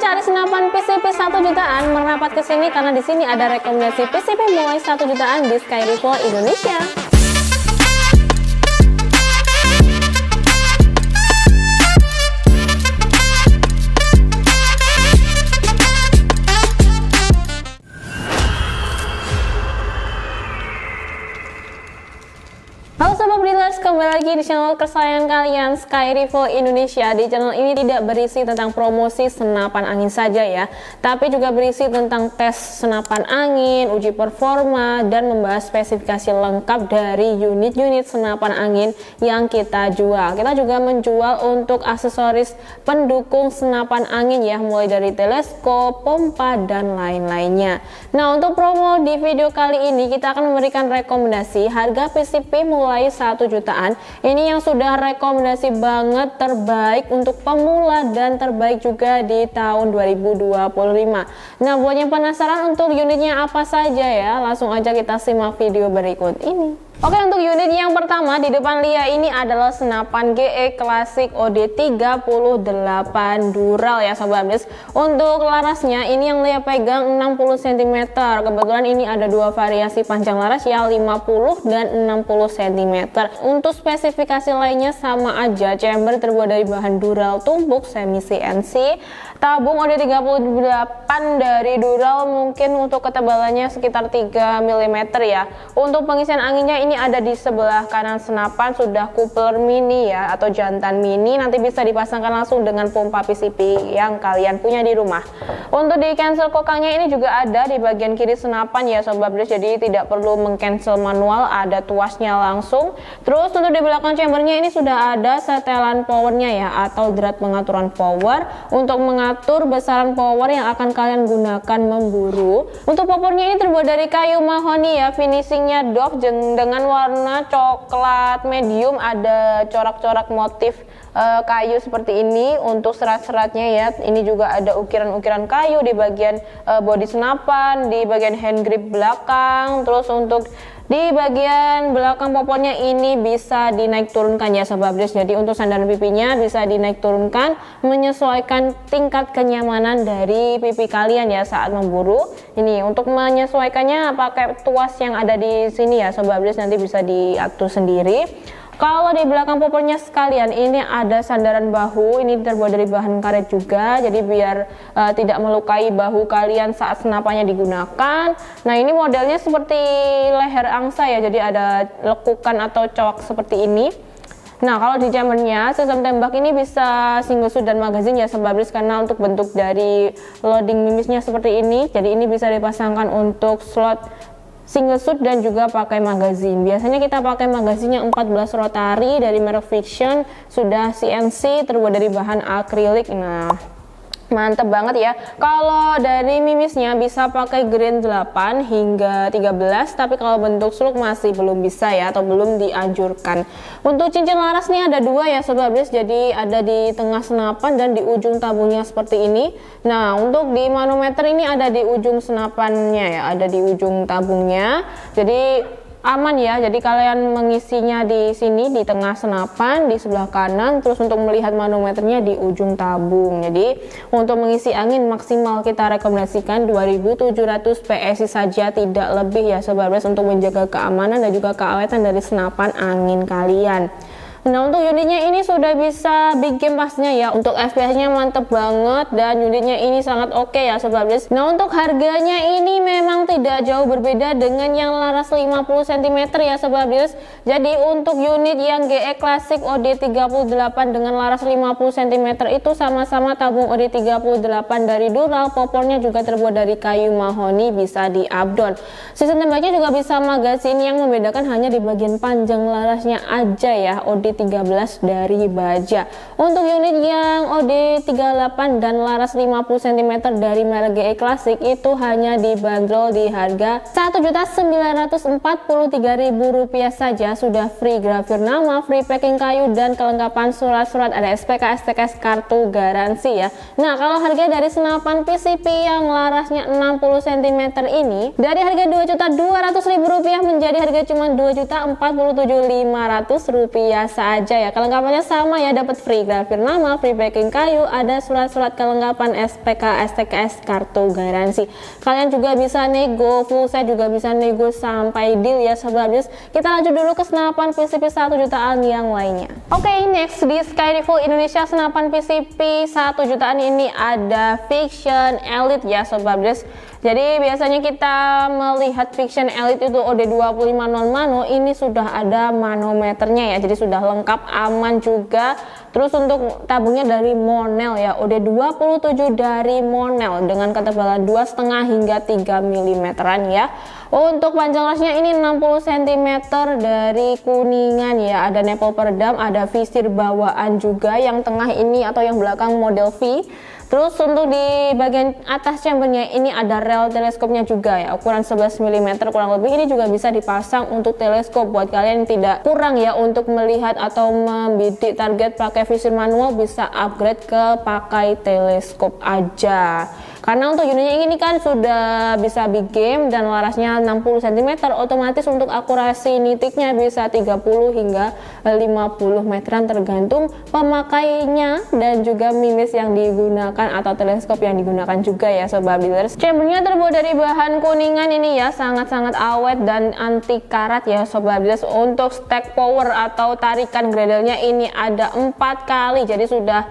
cari senapan PCP 1 jutaan, merapat ke sini karena di sini ada rekomendasi PCP mulai 1 jutaan di Skyrivo Indonesia. Halo Sobat Breeders, kembali lagi di channel kesayangan kalian Skyrivo Indonesia. Di channel ini tidak berisi tentang promosi senapan angin saja ya, tapi juga berisi tentang tes senapan angin, uji performa, dan membahas spesifikasi lengkap dari unit-unit senapan angin yang kita jual. Kita juga menjual untuk aksesoris pendukung senapan angin ya, mulai dari teleskop, pompa, dan lain-lainnya. Nah, untuk promo di video kali ini kita akan memberikan rekomendasi harga PCP mulai 1 jutaan. Ini yang sudah rekomendasi banget, terbaik untuk pemula dan terbaik juga di tahun 2025. Nah, buat yang penasaran untuk unitnya apa saja ya, langsung aja kita simak video berikut ini. Oke, untuk unit yang pertama di depan Lia ini adalah senapan GE Classic OD38 Dural ya Sobat Breeders. Untuk larasnya ini yang Lia pegang 60 cm. Kebetulan ini ada dua variasi panjang laras ya, 50 dan 60 cm. Untuk spesifikasi lainnya sama aja, chamber terbuat dari bahan Dural tumpuk semi CNC. Tabung OD38 dari Dural mungkin untuk ketebalannya sekitar 3 mm ya. Untuk pengisian anginnya ini ada di sebelah kanan senapan, sudah coupler mini ya atau jantan mini, nanti bisa dipasangkan langsung dengan pompa PCP yang kalian punya di rumah. Untuk di cancel kokangnya ini juga ada di bagian kiri senapan ya Sobat Breeders, jadi tidak perlu mengcancel manual, ada tuasnya langsung. Terus untuk di belakang chambernya ini sudah ada setelan powernya ya atau drat pengaturan power untuk mengatur besaran power yang akan kalian gunakan memburu. Untuk popornya ini terbuat dari kayu mahoni ya, finishingnya doff dengan warna coklat medium, ada corak-corak motif kayu seperti ini. Untuk serat-seratnya ya, ini juga ada ukiran-ukiran kayu di bagian bodi senapan, di bagian hand grip belakang. Terus untuk di bagian belakang popornya ini bisa dinaik turunkan ya Sobat Breeders. Jadi untuk sandaran pipinya bisa dinaik turunkan menyesuaikan tingkat kenyamanan dari pipi kalian ya saat memburu. Ini untuk menyesuaikannya pakai tuas yang ada di sini ya Sobat Breeders, nanti bisa diatur sendiri. Kalau di belakang popornya sekalian ini ada sandaran bahu, ini terbuat dari bahan karet juga, jadi biar tidak melukai bahu kalian saat senapannya digunakan. Nah, ini modelnya seperti leher angsa ya, jadi ada lekukan atau cowok seperti ini. Nah, kalau di chambernya sistem tembak ini bisa single shoot dan magazine ya Sobat Breeders, karena untuk bentuk dari loading mimisnya seperti ini, jadi ini bisa dipasangkan untuk slot single shoot dan juga pakai magazine. Biasanya kita pakai magazinnya 14 rotary dari merek Fiction, sudah CNC, terbuat dari bahan akrilik. Nah, mantep banget ya. Kalau dari mimisnya bisa pakai grain 8 hingga 13, tapi kalau bentuk slug masih belum bisa ya, atau belum dianjurkan. Untuk cincin laras nih ada dua ya Sobat Breeders, jadi ada di tengah senapan dan di ujung tabungnya seperti ini. Nah, untuk di manometer ini ada di ujung senapannya ya, ada di ujung tabungnya. Jadi aman ya, jadi kalian mengisinya di sini di tengah senapan di sebelah kanan, terus untuk melihat manometernya di ujung tabung. Jadi untuk mengisi angin maksimal kita rekomendasikan 2700 PSI saja, tidak lebih ya Sobat Breeders, untuk menjaga keamanan dan juga keawetan dari senapan angin kalian. Nah, untuk unitnya ini sudah bisa big game pastinya ya, untuk FPS nya mantep banget dan unitnya ini sangat oke ya Sobat Breeders. Nah, untuk harganya ini memang tidak jauh berbeda dengan yang laras 50 cm ya Sobat Breeders. Jadi untuk unit yang GE Classic OD38 dengan laras 50 cm itu sama-sama tabung OD38 dari Dural, popornya juga terbuat dari kayu mahoni, bisa di up-down. Sistem tembaknya juga bisa magazine, yang membedakan hanya di bagian panjang larasnya aja ya, OD13 dari Baja. Untuk unit yang OD38 dan laras 50 cm dari merek GE Classic itu hanya dibanderol di harga Rp1.943.000 saja, sudah free grafir nama, free packing kayu, dan kelengkapan surat-surat, ada SPK, STKS, kartu garansi ya. Nah, kalau harga dari senapan PCP yang larasnya 60 cm ini dari harga Rp2.200.000 menjadi harga cuma Rp2.047.500 biasa aja ya. Kelengkapannya sama ya, dapat free grafir nama, free backing kayu, ada surat-surat kelengkapan SPK, STKS, kartu garansi. Kalian juga bisa nego full set, juga bisa nego sampai deal ya sobat Bius. Kita lanjut dulu ke senapan PCP 1 jutaan yang lainnya. Oke, next di Skyrival Indonesia senapan PCP 1 jutaan ini ada Fiction Elite ya sobat Bius. Jadi biasanya kita melihat Fiction Elite itu OD25 non mano, ini sudah ada manometernya ya, jadi sudah lengkap, aman juga. Terus untuk tabungnya dari Monel ya, OD27 dari Monel dengan ketebalan 2,5 hingga 3 mm ya. Untuk panjang lasnya ini 60 cm dari Kuningan ya, ada nipple peredam, ada visir bawaan juga, yang tengah ini atau yang belakang model V. Terus untuk di bagian atas chambernya ini ada rel teleskopnya juga ya, ukuran 11 mm kurang lebih. Ini juga bisa dipasang untuk teleskop buat kalian yang tidak kurang ya untuk melihat atau membidik target pakai visir manual, bisa upgrade ke pakai teleskop aja. Karena untuk unitnya ini kan sudah bisa big game dan larasnya 60 cm, otomatis untuk akurasi nitiknya bisa 30 hingga 50 meteran tergantung pemakainya dan juga mimis yang digunakan atau teleskop yang digunakan juga ya sobat builders. Chambernya terbuat dari bahan Kuningan ini ya, sangat-sangat awet dan anti karat ya sobat builders. Untuk stack power atau tarikan gradelnya ini ada 4 kali, jadi sudah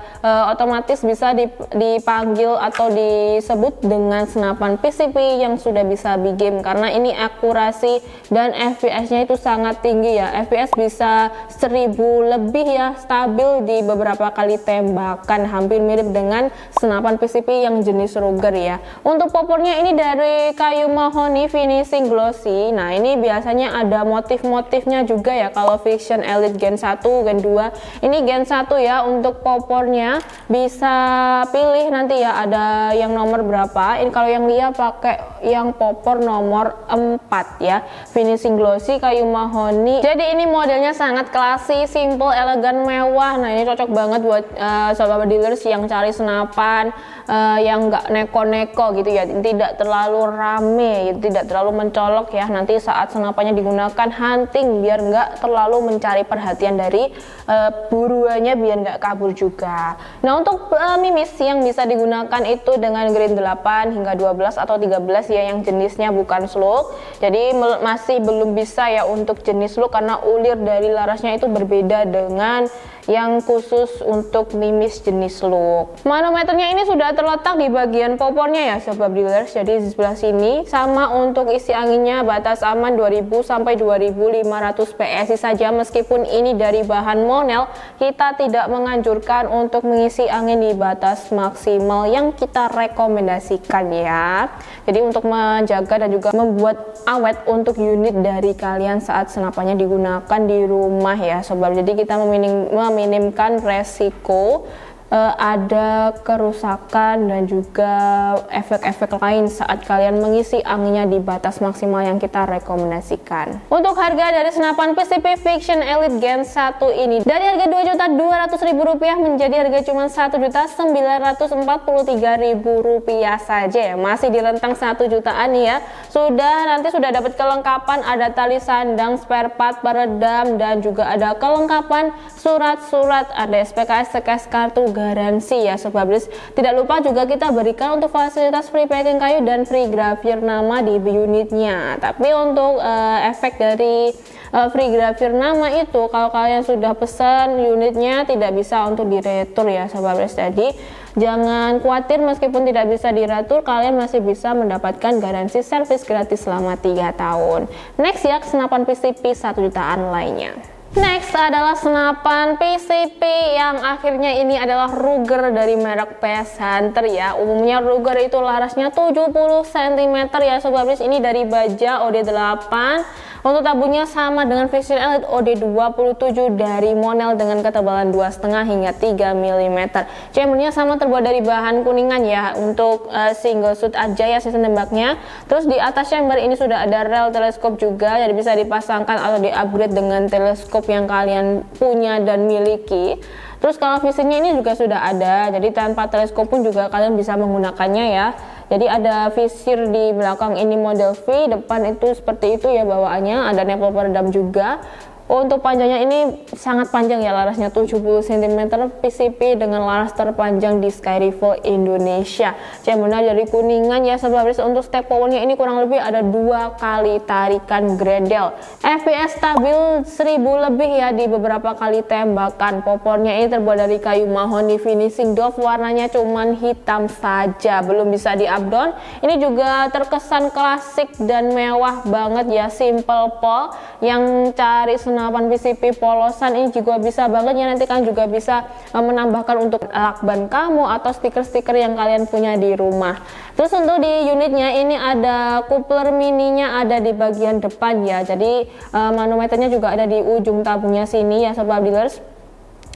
otomatis bisa dipanggil atau disebut dengan senapan PCP yang sudah bisa big game, karena ini akurasi dan FPS nya itu sangat tinggi ya. FPS bisa 1000 lebih ya, stabil di beberapa kali tembakan, hampir mirip dengan senapan PCP yang jenis Ruger ya. Untuk popornya ini dari kayu mahoni finishing glossy. Nah ini biasanya ada motif-motifnya juga ya kalau Fiction Elite Gen 1, Gen 2. Ini Gen 1 ya. Untuk popornya bisa pilih nanti ya, ada yang nomor berapa. Ini kalau yang Lia pakai yang popor nomor 4 ya, finishing glossy kayu mahoni. Jadi ini modelnya sangat klasik, simple, elegan, mewah. Nah ini cocok banget buat sobat dealers yang cari senapan yang nggak neko-neko gitu ya, tidak terlalu rame, tidak terlalu mencolok ya. Nanti saat senapannya digunakan hunting, biar nggak terlalu mencari perhatian dari buruannya, biar nggak kabur juga. Nah untuk mimis yang bisa digunakan itu dengan grade 8 hingga 12 atau 13 ya, yang jenisnya bukan slug. Jadi masih belum bisa ya untuk jenis slug, karena ulir dari larasnya itu berbeda dengan yang khusus untuk mimis jenis slug. Manometernya ini sudah terletak di bagian popornya ya sobat dealers. Jadi di sebelah sini. Sama untuk isi anginnya, batas aman 2000 sampai 2500 PSI saja. Meskipun ini dari bahan Monel, kita tidak menganjurkan untuk mengisi angin di batas maksimal yang kita rekomendasikan ya. Jadi untuk menjaga dan juga membuat awet untuk unit dari kalian saat senapannya digunakan di rumah ya sobat. Jadi kita meminimkan resiko ada kerusakan dan juga efek-efek lain saat kalian mengisi anginnya di batas maksimal yang kita rekomendasikan. Untuk harga dari senapan PCP Fiction Elite Gen 1 ini dari harga Rp2.200.000 menjadi harga cuma Rp1.943.000 saja ya, masih di rentang 1 jutaan ya. Nanti sudah dapat kelengkapan, ada tali sandang, spare part, peredam, dan juga ada kelengkapan surat-surat, ada SPK, STKS, kartu garansi ya sobat Blis. Tidak lupa juga kita berikan untuk fasilitas free packing kayu dan free grafir nama di unitnya. Tapi untuk efek dari free grafir nama itu, kalau kalian sudah pesan unitnya tidak bisa untuk diretur ya sobat Blis. Jadi jangan khawatir, meskipun tidak bisa diretur, kalian masih bisa mendapatkan garansi servis gratis selama 3 tahun. Next ya, senapan PCP 1 jutaan lainnya. Next adalah senapan PCP yang akhirnya ini adalah Ruger dari merek PS Hunter ya. Umumnya Ruger itu larasnya 70 cm ya sobat Blis. Ini dari baja OD8. Untuk tabungnya sama dengan Fiction Elite OD27 dari Monel dengan ketebalan 2,5 hingga 3 mm. Chambernya sama, terbuat dari bahan Kuningan ya. Untuk single shoot aja ya sistem tembaknya. Terus di atas chamber ini sudah ada rel teleskop juga, jadi bisa dipasangkan atau di-upgrade dengan teleskop yang kalian punya dan miliki. Terus kalau visirnya ini juga sudah ada, jadi tanpa teleskop pun juga kalian bisa menggunakannya ya. Jadi ada visir di belakang ini model V, depan itu seperti itu ya bawaannya, ada nipple peredam juga. Untuk panjangnya ini sangat panjang ya, larasnya 70 cm PCP dengan laras terpanjang di Skyrival Indonesia. Cemona dari Kuningan ya sobat Bris. Untuk step powernya ini kurang lebih ada 2 kali tarikan grendel. FPS stabil 1000 lebih ya di beberapa kali tembakan. Popornya ini terbuat dari kayu mahoni finishing doff, warnanya cuman hitam saja, belum bisa di up down. Ini juga terkesan klasik dan mewah banget ya, simple pole. Yang cari senapan PCP polosan ini juga bisa banget ya, nanti kan juga bisa menambahkan untuk lakban kamu atau stiker-stiker yang kalian punya di rumah. Terus untuk di unitnya ini ada coupler mininya ada di bagian depan ya, jadi manometernya juga ada di ujung tabungnya sini ya sobat dealers.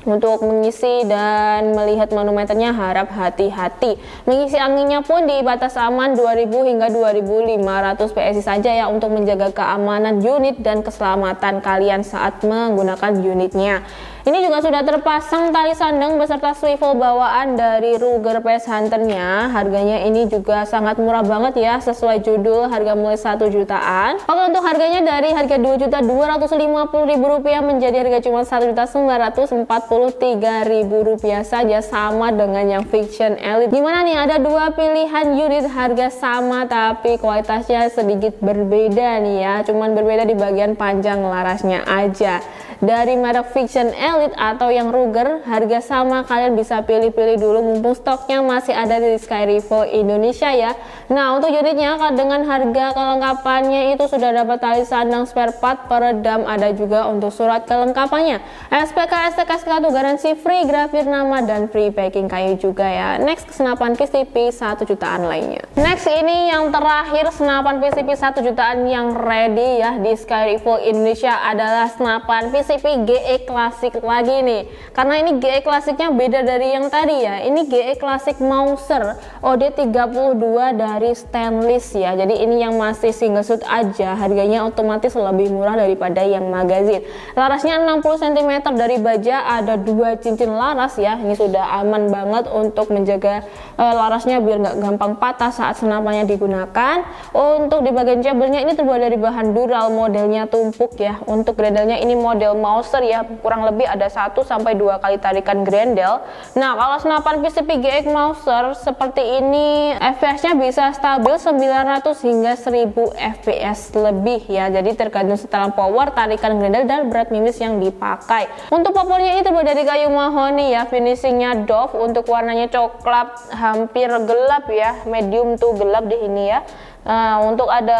Untuk mengisi dan melihat manometernya harap hati-hati. Mengisi anginnya pun di batas aman 2000 hingga 2500 PSI saja ya, untuk menjaga keamanan unit dan keselamatan kalian saat menggunakan unitnya. Ini juga sudah terpasang tali sandang beserta swivel bawaan dari Ruger PS Hunter-nya. Harganya ini juga sangat murah banget ya, sesuai judul harga mulai 1 jutaan. Oke, untuk harganya dari harga Rp2.250.000 menjadi harga cuma Rp1.943.000 saja, sama dengan yang Fiction Elite. Gimana nih, ada 2 pilihan unit harga sama tapi kualitasnya sedikit berbeda nih ya, cuman berbeda di bagian panjang larasnya aja. Dari merek Fiction Elite atau yang Ruger, harga sama, kalian bisa pilih-pilih dulu mumpung stoknya masih ada di Skyrival Indonesia ya. Nah, untuk unitnya dengan harga kelengkapannya itu sudah dapat tali sandang, spare part, peredam, ada juga untuk surat kelengkapannya. SPK, STK, kartu garansi, free grafir nama dan free packing kayu juga ya. Next, senapan PCP 1 jutaan lainnya. Next, ini yang terakhir senapan PCP 1 jutaan yang ready ya di Skyrival Indonesia adalah senapan PCP GE Classic lagi nih, karena ini GE Classicnya beda dari yang tadi ya. Ini GE Classic Mauser OD32 dari stainless ya, jadi ini yang masih single shoot aja, harganya otomatis lebih murah daripada yang magazin. Larasnya 60 cm dari baja, ada 2 cincin laras ya, ini sudah aman banget untuk menjaga larasnya biar nggak gampang patah saat senapannya digunakan. Untuk di bagian chambernya ini terbuat dari bahan dural, modelnya tumpuk ya. Untuk grendelnya ini model Mauser ya, kurang lebih ada 1 sampai 2 kali tarikan grendel. Nah, kalau senapan PCP GX Mauser seperti ini FPS-nya bisa stabil 900 hingga 1000 FPS lebih ya. Jadi tergantung setelan power, tarikan grendel dan berat mimis yang dipakai. Untuk popornya ini terbuat dari kayu mahoni ya, finishingnya doff. Untuk warnanya coklat hampir gelap ya, medium to gelap di ini ya. Nah, untuk ada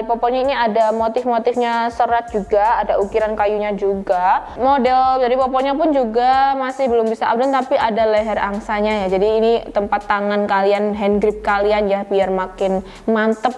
popornya ini ada motif-motifnya serat juga, ada ukiran kayunya juga. Model dari popornya pun juga masih belum bisa update, tapi ada leher angsanya ya. Jadi ini tempat tangan kalian, hand grip kalian ya, biar makin mantep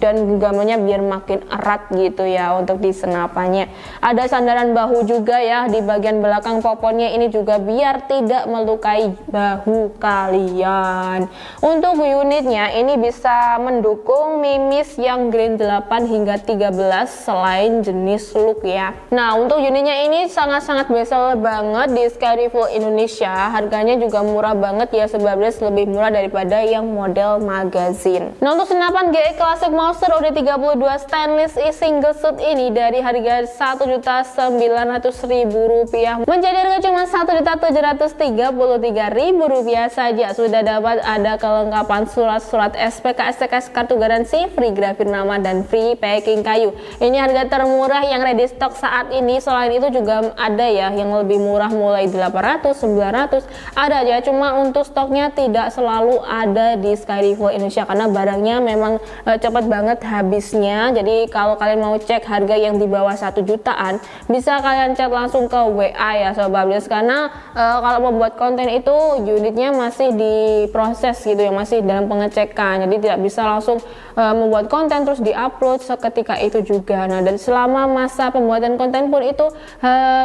dan genggamannya biar makin erat gitu ya untuk di senapannya. Ada sandaran bahu juga ya di bagian belakang popornya, ini juga biar tidak melukai bahu kalian. Untuk unitnya ini bisa mendukung mimis yang grade 8 hingga 13 selain jenis look ya. Nah, untuk unitnya ini sangat-sangat bestseller banget di Skyrival Indonesia. Harganya juga murah banget ya, sebenarnya lebih murah daripada yang model magazin. Nah, untuk senapan GE Classic Mauser OD32 stainless single shoot ini dari harga Rp1.900.000 menjadi harga cuma Rp1.733.000 saja. Sudah dapat ada kelengkapan surat-surat SPK, STK, kartu garansi, free grafir nama dan free packing kayu. Ini harga termurah yang ready stock saat ini. Selain itu juga ada ya yang lebih murah mulai 800, 900 ada aja, cuma untuk stoknya tidak selalu ada di Skyrival Indonesia karena barangnya memang cepat banget habisnya. Jadi kalau kalian mau cek harga yang di bawah 1 jutaan bisa kalian chat langsung ke WA ya sobat Blis, karena kalau membuat konten itu unitnya masih diproses gitu ya, masih dalam pengecekan, jadi tidak bisa langsung membuat konten terus diupload seketika itu juga. Nah, dan selama masa pembuatan konten pun itu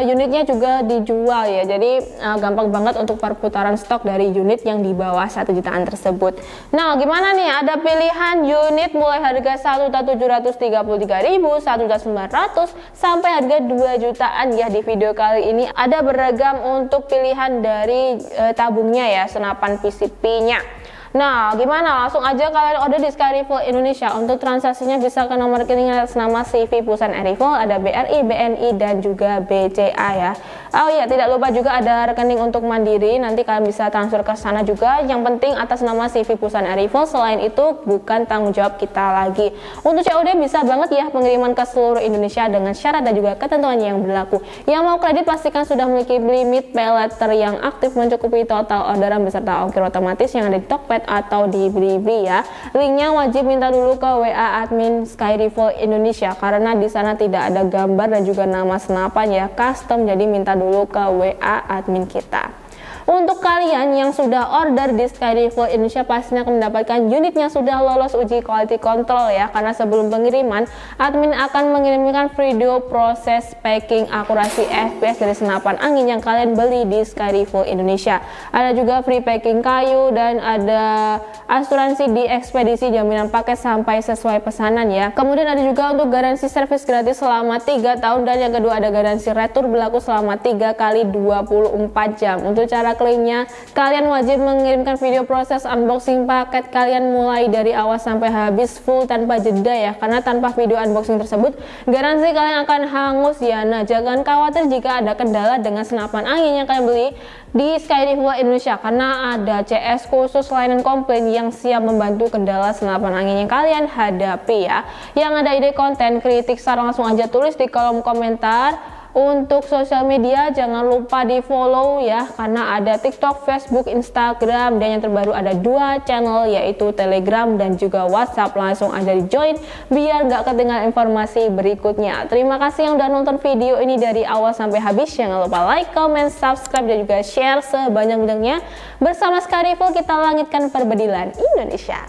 unitnya juga dijual ya, jadi gampang banget untuk perputaran stok dari unit yang di bawah 1 jutaan tersebut. Nah, gimana nih, ada pilihan unit mulai harga 1.733.000, 1.900 sampai harga 2 jutaan ya. Di video kali ini ada beragam untuk pilihan dari tabungnya ya, senapan PCP nya. Nah, gimana? Langsung aja kalian order di Sky Refill Indonesia. Untuk transaksinya bisa ke nomor rekening atas nama CV Perusahaan Refill, ada BRI, BNI, dan juga BCA ya. Oh iya, tidak lupa juga ada rekening untuk Mandiri. Nanti kalian bisa transfer ke sana juga. Yang penting atas nama CV Perusahaan Refill. Selain itu bukan tanggung jawab kita lagi. Untuk COD bisa banget ya pengiriman ke seluruh Indonesia dengan syarat dan juga ketentuan yang berlaku. Yang mau kredit pastikan sudah memiliki limit pay letter yang aktif mencukupi total orderan beserta ongkir otomatis yang ada di Tokped atau di Blibli ya. Linknya wajib minta dulu ke WA admin Sky Refill Indonesia karena di sana tidak ada gambar dan juga nama senapan ya, custom, jadi minta dulu ke WA admin kita. Untuk kalian yang sudah order di Sky Refill Indonesia pastinya akan mendapatkan unitnya sudah lolos uji quality control ya, karena sebelum pengiriman admin akan mengirimkan video proses packing akurasi FPS dari senapan angin yang kalian beli di Sky Refill Indonesia. Ada juga free packing kayu dan ada asuransi di ekspedisi, jaminan paket sampai sesuai pesanan ya. Kemudian ada juga untuk garansi servis gratis selama 3 tahun dan yang kedua ada garansi retur berlaku selama 3 kali 24 jam. Untuk cara klaimnya, kalian wajib mengirimkan video proses unboxing paket kalian mulai dari awal sampai habis full tanpa jeda ya, karena tanpa video unboxing tersebut garansi kalian akan hangus ya. Nah, jangan khawatir jika ada kendala dengan senapan angin yang kalian beli di Sky Refill Indonesia, karena ada CS khusus layanan komplain yang siap membantu kendala senapan angin yang kalian hadapi ya. Yang ada ide konten, kritik, saran langsung aja tulis di kolom komentar. Untuk sosial media jangan lupa di follow ya, karena ada TikTok, Facebook, Instagram, dan yang terbaru ada 2 channel yaitu Telegram dan juga WhatsApp. Langsung aja di join biar nggak ketinggalan informasi berikutnya. Terima kasih yang udah nonton video ini dari awal sampai habis. Jangan lupa like, comment, subscribe, dan juga share sebanyak-banyaknya. Bersama Sky Refill kita langitkan perbedilan Indonesia.